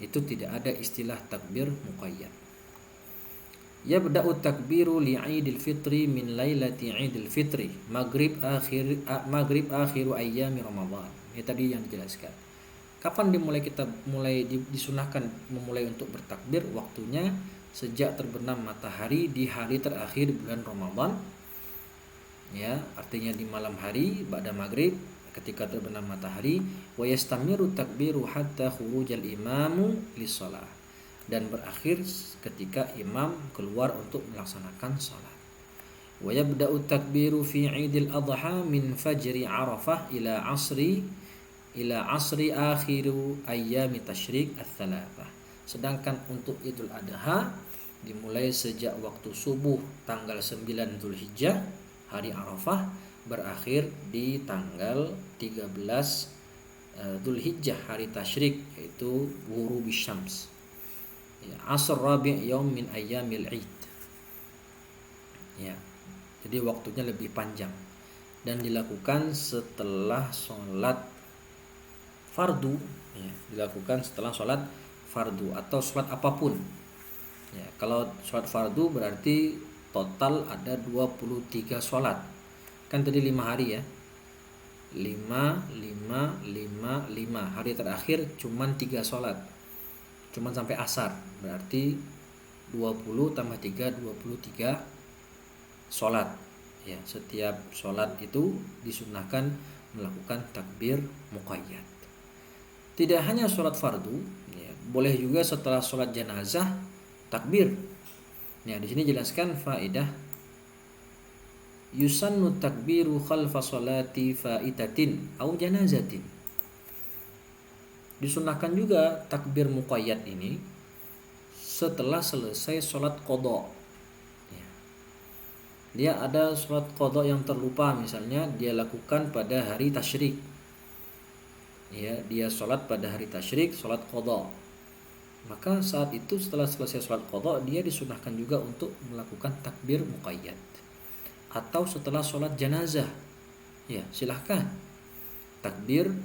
[SPEAKER 1] itu tidak ada istilah takbir muqayyad. Yabda'u takbiru li'idil fitri min lailati idil fitri maghrib akhiru ayyami Ramadan. Ini tadi yang dijelaskan. Kapan kita mulai disunahkan memulai untuk bertakbir? Waktunya sejak terbenam matahari di hari terakhir bulan Ramadan. Ya, artinya di malam hari ba'da maghrib ketika terbenam matahari. Wa yastamiru takbiru hatta khurujal imamu lis-shalah, dan berakhir ketika imam keluar untuk melaksanakan salat. Wa yabda'u takbiru fi 'idil adha min fajri Arafah ila asri akhiru ayyami tasyrik ats-tsalatsah. Sedangkan untuk Idul Adha dimulai sejak waktu subuh tanggal 9 Dzulhijjah hari Arafah, berakhir di tanggal 13 Dzulhijjah hari tasyrik, yaitu ghurubus syams. Ya, asr rabi' yaum min ayyamil Id. Ya. Jadi waktunya lebih panjang dan dilakukan setelah sholat fardu, ya, dilakukan setelah sholat fardu atau sholat apapun. Ya, kalau sholat fardu berarti total ada 23 sholat. Kan tadi 5 hari ya. 5. Hari terakhir cuman 3 sholat. Cuman sampai asar. Berarti 20 tambah 3, 23 sholat. Ya, setiap sholat itu disunahkan melakukan takbir muqayyad. Tidak hanya sholat fardu, ya, boleh juga setelah sholat jenazah takbir. Ya, di sini jelaskan faedah. Yusannu takbiru khalfa sholati faitatin au janazatin. Disunahkan juga takbir muqayyad ini setelah selesai sholat qadha. Ya. Dia ada sholat qadha yang terlupa, misalnya dia lakukan pada hari tasyrik. Ya, dia sholat pada hari tasyrik, sholat qadha. Maka saat itu setelah selesai sholat qadha, dia disunahkan juga untuk melakukan takbir muqayyad. Atau setelah sholat jenazah, ya silahkan takbir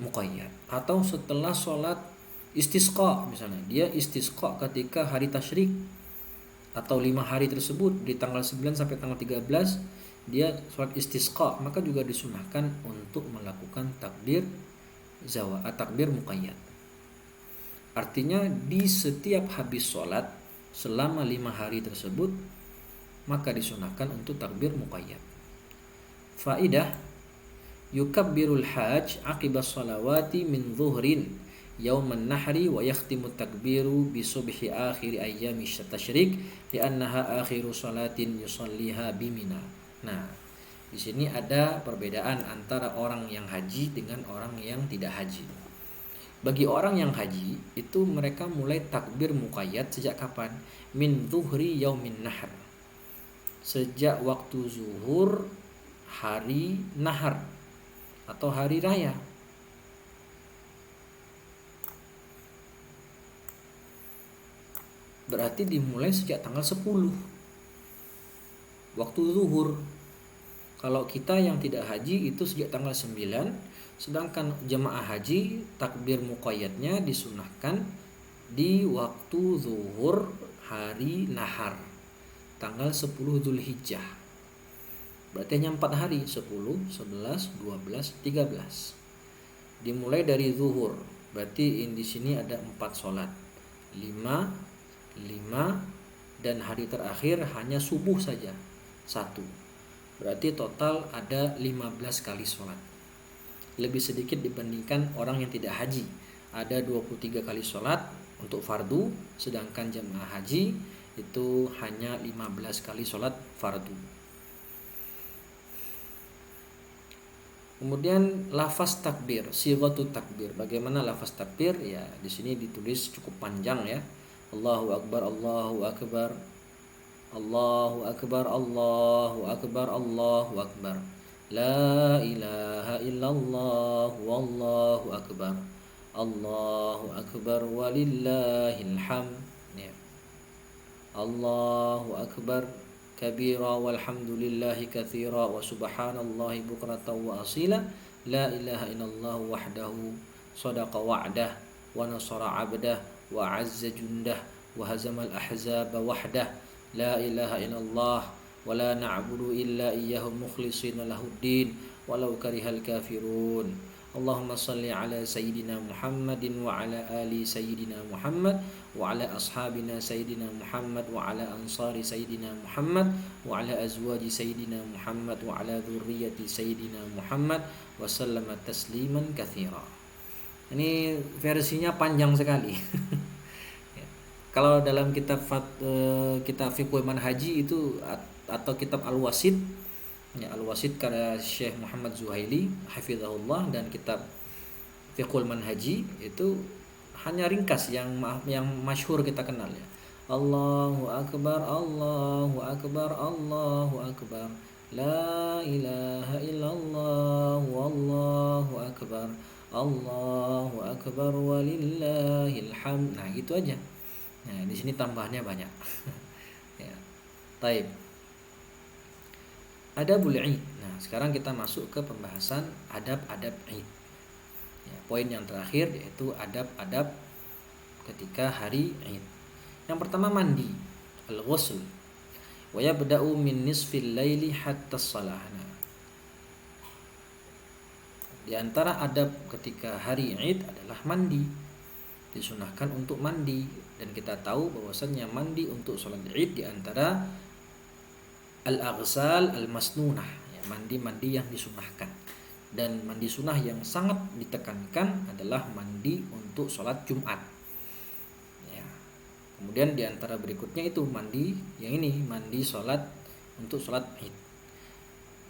[SPEAKER 1] muqayyad. Atau setelah sholat istisqa, misalnya dia istisqa ketika hari tasyrik atau 5 hari tersebut di tanggal 9 sampai tanggal 13 dia sholat istisqa, maka juga disunahkan untuk melakukan takbir muqayyad. Artinya di setiap habis sholat selama 5 hari tersebut, maka disunahkan untuk takbir muqayyad. Faidah, yukabbirul hajj aqibas salawati min zuhrin yauman nahri wa yakhtimu takbiru bi subhi akhir ayyami tasyrik li'annaha akhiru salatin yusalliha bimina. Nah, di sini ada perbedaan antara orang yang haji dengan orang yang tidak haji. Bagi orang yang haji itu mereka mulai takbir muqayyad sejak kapan? Min zuhri yaumin nahr. Sejak waktu zuhur hari nahar atau hari raya. Berarti dimulai sejak tanggal 10 waktu zuhur. Kalau kita yang tidak haji itu sejak tanggal 9, sedangkan jemaah haji takbir muqayyadnya disunahkan di waktu zuhur hari nahar tanggal 10 Dzulhijjah. Berarti hanya 4 hari, 10, 11, 12, 13. Dimulai dari zuhur. Berarti di sini ada 4 sholat. 5 dan hari terakhir hanya subuh saja, 1. Berarti total ada 15 kali sholat. Lebih sedikit dibandingkan orang yang tidak haji. Ada 23 kali sholat untuk fardu, sedangkan jemaah haji itu hanya 15 kali sholat fardu. Kemudian lafaz takbir, sighatut takbir. Bagaimana lafaz takbir? Ya, di sini ditulis cukup panjang ya. Allahu akbar, Allahu akbar, Allahu akbar, Allahu akbar, Allahu akbar. La ilaha illallah wallahu akbar. Allahu akbar walillahil hamd. Ya. Allahu akbar kabira walhamdulillahi katsira wa subhanallahi bukratan wa asila. La ilaha illallah wahdahu sadaqa wa'dah wa nasara 'abdah wa 'azza jundah wa hazamal ahzaba wahdah. La ilaha illallah wa la na'budu illa iyyahu mukhlishina lahuddin walau karihal kafirun. Allahumma salli ala sayyidina Muhammadin wa ala ali sayyidina Muhammad wa ala ashabina sayyidina Muhammad wa ala ansari sayyidina Muhammad wa ala azwaji sayyidina Muhammad wa ala dzurriyyati sayyidina Muhammad wa sallama tasliman katsira. Ini versinya panjang sekali. Kalau dalam kitab Fiqh Manhaji itu atau kitab Al-Wasid, ya, Al-Wasid karya Syekh Muhammad Zuhaili hafizahullah, dan kitab Fiqhul Manhaji itu hanya ringkas yang masyhur kita kenal, ya. Allahu akbar, Allahu akbar, Allahu akbar. La ilaha illallah wallahu akbar. Allahu akbar walillahil hamd. Nah, gitu aja. Nah, di sini tambahannya banyak. Ya. Taib. Adabul Id. Nah, sekarang kita masuk ke pembahasan adab-adab Id. Ya, poin yang terakhir yaitu adab-adab ketika hari Id. Yang pertama mandi, al-ghusl. Wa yabda'u min nisfil laili hatta shalah. Nah, di antara adab ketika hari Id adalah mandi. Disunahkan untuk mandi, dan kita tahu bahwasannya mandi untuk sholat Id di antara al-aghsal al-masnunah, ya, mandi-mandi yang disunahkan. Dan mandi sunnah yang sangat ditekankan adalah mandi untuk sholat Jumat, ya. Kemudian di antara berikutnya itu mandi yang ini, mandi sholat untuk sholat Id,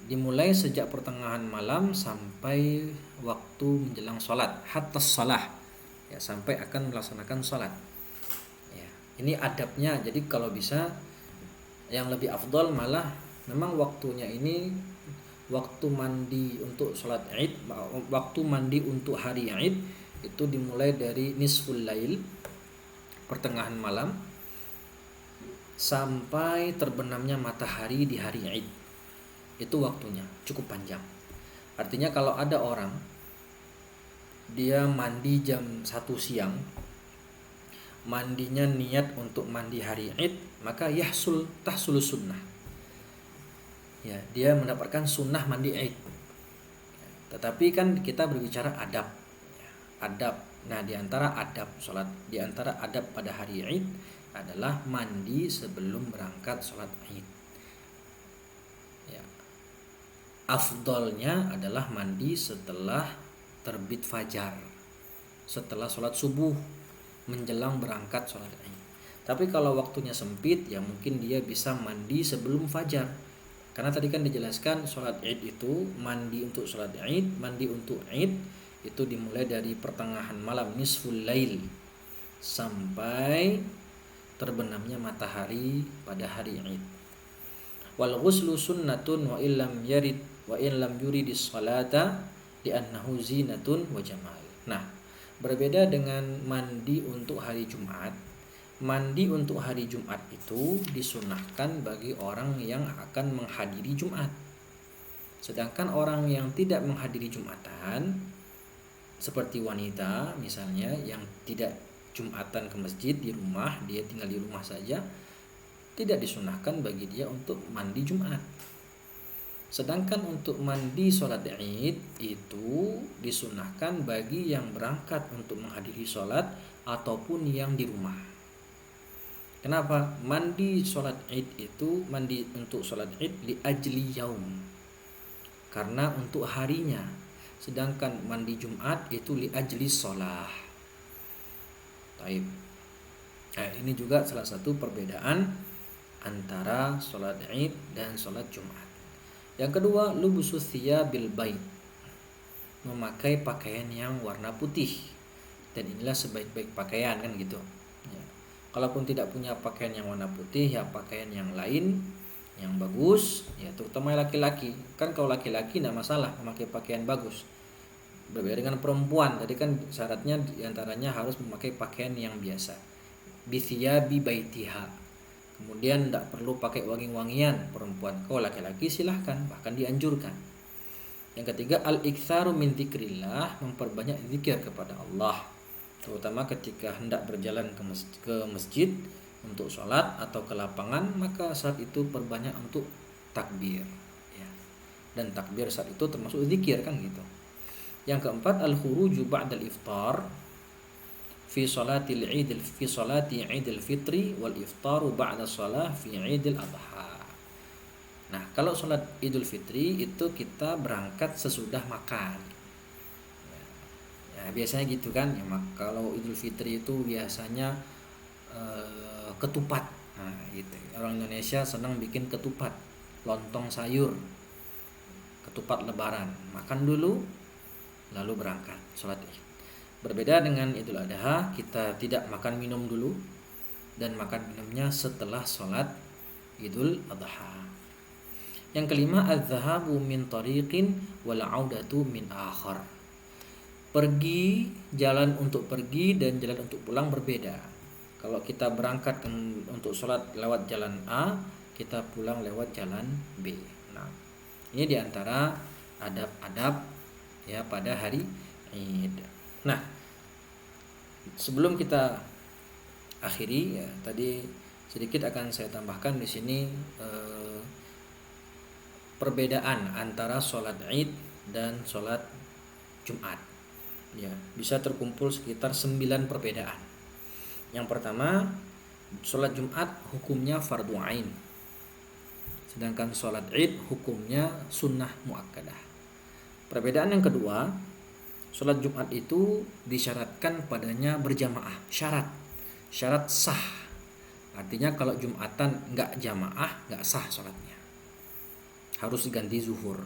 [SPEAKER 1] dimulai sejak pertengahan malam sampai waktu menjelang sholat, hatta shalah, ya, sampai akan melaksanakan sholat, ya. Ini adabnya. Jadi kalau bisa yang lebih afdol malah memang waktunya ini waktu mandi untuk sholat Id, waktu mandi untuk hari Id itu dimulai dari nisful lail, pertengahan malam, sampai terbenamnya matahari di hari Id. Itu waktunya cukup panjang. Artinya kalau ada orang dia mandi jam 1 siang, mandinya niat untuk mandi hari Id, maka tahsul sunnah, ya, dia mendapatkan sunnah mandi Id. Tetapi kan kita berbicara adab, ya, adab. Nah, di antara adab sholat, di antara adab pada hari Id adalah mandi sebelum berangkat sholat Id, ya. Afdolnya adalah mandi setelah terbit fajar, setelah sholat subuh menjelang berangkat sholat Id. Tapi kalau waktunya sempit, ya mungkin dia bisa mandi sebelum fajar. Karena tadi kan dijelaskan sholat Id itu mandi untuk sholat Id, mandi untuk Id itu dimulai dari pertengahan malam nisful lail sampai terbenamnya matahari pada hari Id. Wal ghuslu sunnatun wa illam yuridis salata li'annahu zinatun wa jamal. Nah, berbeda dengan mandi untuk hari Jumat. Mandi untuk hari Jumat itu disunahkan bagi orang yang akan menghadiri Jumat. Sedangkan orang yang tidak menghadiri Jumatan, seperti wanita misalnya yang tidak Jumatan ke masjid, di rumah, dia tinggal di rumah saja, tidak disunahkan bagi dia untuk mandi Jumat. Sedangkan untuk mandi sholat Id itu disunahkan bagi yang berangkat untuk menghadiri sholat ataupun yang di rumah. Kenapa? Mandi sholat Id itu, mandi untuk sholat Id li ajli yaum, karena untuk harinya. Sedangkan mandi Jumat itu li ajli sholah. Taib. Nah, ini juga salah satu perbedaan antara sholat Id dan sholat Jumat. Yang kedua, lubusus thiyabil bayd, memakai pakaian yang warna putih. Dan inilah sebaik-baik pakaian, kan gitu. Ya. Kalaupun tidak punya pakaian yang warna putih, ya pakaian yang lain, yang bagus, ya terutama laki-laki. Kan kalau laki-laki tidak masalah memakai pakaian bagus. Berbeda dengan perempuan, tadi kan syaratnya diantaranya harus memakai pakaian yang biasa. Bithiyabi baitiha. Kemudian tidak perlu pakai wangi-wangian perempuan. Kalau laki-laki silahkan, bahkan dianjurkan. Yang ketiga, al-iktsaru min dzikrillah, memperbanyak zikir kepada Allah. Terutama ketika hendak berjalan ke masjid untuk sholat atau ke lapangan, maka saat itu perbanyak untuk takbir, ya. Dan takbir saat itu termasuk zikir kan gitu. Yang keempat, al-khuruju ba'dal iftar fi salatil idil fitri wal iftaru ba'da shalah fi idil adha. Nah, kalau sholat idul fitri itu kita berangkat sesudah makan. Ya, biasanya gitu kan. Ya, kalau idul fitri itu biasanya ketupat. Nah, gitu. Orang Indonesia senang bikin ketupat, lontong sayur, ketupat lebaran. Makan dulu lalu berangkat sholat Id. Berbeda dengan Idul Adha, kita tidak makan minum dulu dan makan minumnya setelah sholat Idul Adha. Yang kelima, az-zahabu min tariqin wal 'audatu min akhar. Pergi, jalan untuk pergi dan jalan untuk pulang berbeda. Kalau kita berangkat untuk sholat lewat jalan A, kita pulang lewat jalan B. Nah, ini diantara adab-adab ya pada hari Id. Nah, sebelum kita akhiri ya, tadi sedikit akan saya tambahkan di sini perbedaan antara sholat Id dan sholat Jumat. Ya, bisa terkumpul sekitar 9 perbedaan. Yang pertama, sholat Jumat hukumnya fardu ain, sedangkan sholat Id hukumnya sunnah muakkadah. Perbedaan yang kedua, sholat Jumat itu disyaratkan padanya berjamaah, syarat sah. Artinya kalau Jumatan nggak jamaah, nggak sah sholatnya, harus ganti zuhur.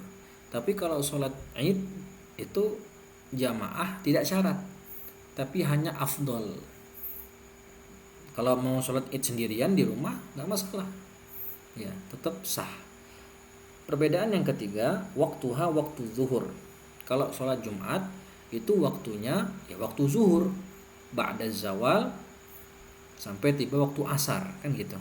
[SPEAKER 1] Tapi kalau sholat Id itu jamaah tidak syarat, tapi hanya afdol. Kalau mau sholat Id sendirian di rumah nggak masalah, ya tetap sah. Perbedaan yang ketiga, waktuha waktu zuhur. Kalau sholat Jumat itu waktunya ya waktu zuhur, ba'da zawal sampai tiba waktu asar kan gitu.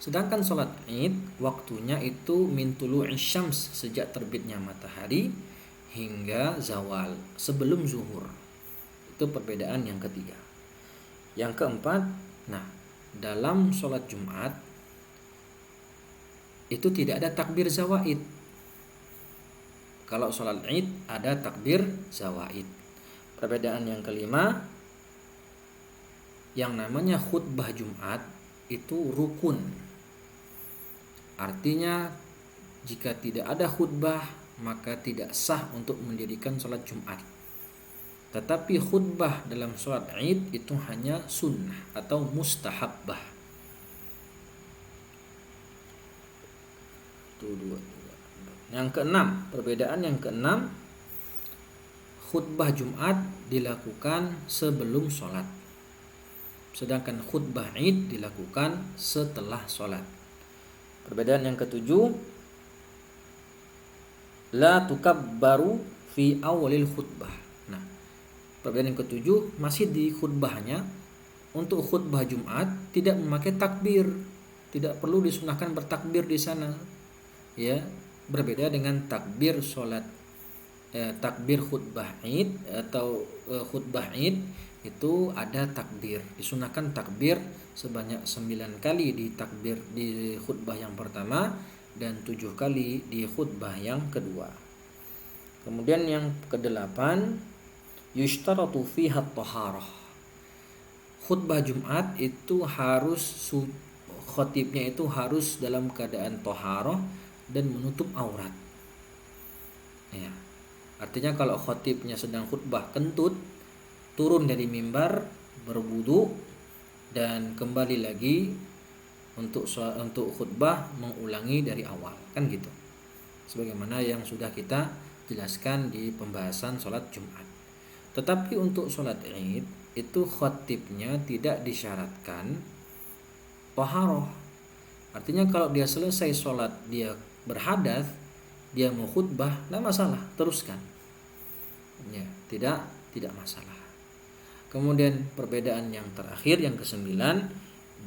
[SPEAKER 1] Sedangkan sholat Id waktunya itu min tulu'i syams, sejak terbitnya matahari hingga zawal, sebelum zuhur. Itu perbedaan yang ketiga. Yang keempat, nah dalam sholat Jumat itu tidak ada takbir zawaid. Kalau sholat Id ada takbir zawaid. Perbedaan yang kelima, yang namanya khutbah Jumat itu rukun. Artinya jika tidak ada khutbah maka tidak sah untuk mendirikan sholat Jumat. Tetapi khutbah dalam sholat Id itu hanya sunnah atau mustahabbah. Yang keenam, perbedaan yang keenam, khutbah Jumat dilakukan sebelum sholat, sedangkan khutbah Id dilakukan setelah sholat. Perbedaan yang ketujuh, la tukabbaru fi awalil khutbah. Nah, perbedaan yang ketujuh masih di khutbahnya. Untuk khutbah Jumat tidak memakai takbir, tidak perlu disunahkan bertakbir di sana. Ya, berbeda dengan takbir sholat, takbir khutbah Id atau khutbah Id itu ada takbir, disunahkan takbir sebanyak 9 kali di takbir di khutbah yang pertama dan 7 kali di khutbah yang kedua. Kemudian yang kedelapan, yushtaratu fiha at-taharah. Khutbah Jumat itu harus khatibnya itu harus dalam keadaan taharah dan menutup aurat. Ya. Artinya kalau khatibnya sedang khutbah kentut, turun dari mimbar, berwudu dan kembali lagi untuk khutbah, mengulangi dari awal, kan gitu. Sebagaimana yang sudah kita jelaskan di pembahasan sholat Jumat. Tetapi untuk sholat Id itu khatibnya tidak disyaratkan taharah. Artinya kalau dia selesai sholat dia berhadas, dia mau khutbah, tidak masalah, teruskan. Ya, tidak masalah. Kemudian perbedaan yang terakhir yang kesembilan,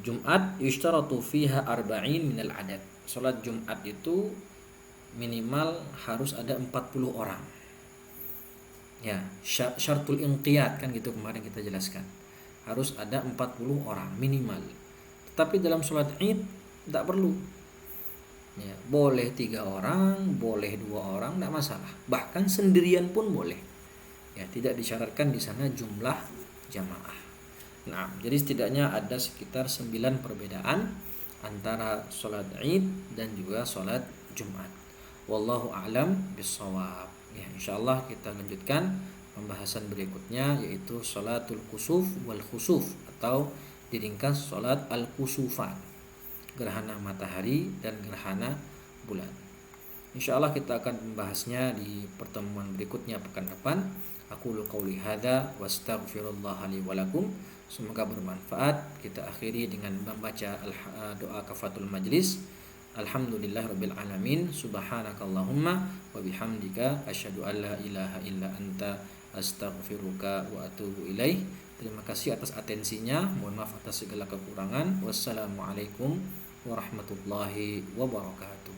[SPEAKER 1] Jumat yushtaratu fiha arba'in minal adad. Salat Jumat itu minimal harus ada 40 orang. Ya, syartul inqiyad kan gitu kemarin kita jelaskan. Harus ada 40 orang minimal. Tetapi dalam salat Id tidak perlu. Ya, boleh 3 orang, boleh 2 orang, tidak masalah. Bahkan sendirian pun boleh. Ya, tidak disyaratkan di sana jumlah jamaah. Nah, jadi setidaknya ada sekitar 9 perbedaan antara sholat Id dan juga sholat Jumat. Wallahu a'lam bishawab. Ya, insyaallah kita lanjutkan pembahasan berikutnya, yaitu sholatul kusuf wal khusuf, atau diringkas sholat al-kusufan, gerhana matahari dan gerhana bulan. Insyaallah kita akan membahasnya di pertemuan berikutnya pekan depan. Aqulu qauli hadza wastaghfirullah li wa lakum. Semoga bermanfaat. Kita akhiri dengan membaca doa kafatul majlis. Alhamdulillahirabbil alamin. Subhanakallahumma wa bihamdika asyhadu an la ilaha illa anta astaghfiruka wa atubu ilaih. Terima kasih atas atensinya. Mohon maaf atas segala kekurangan. Wassalamualaikum warahmatullahi wabarakatuh.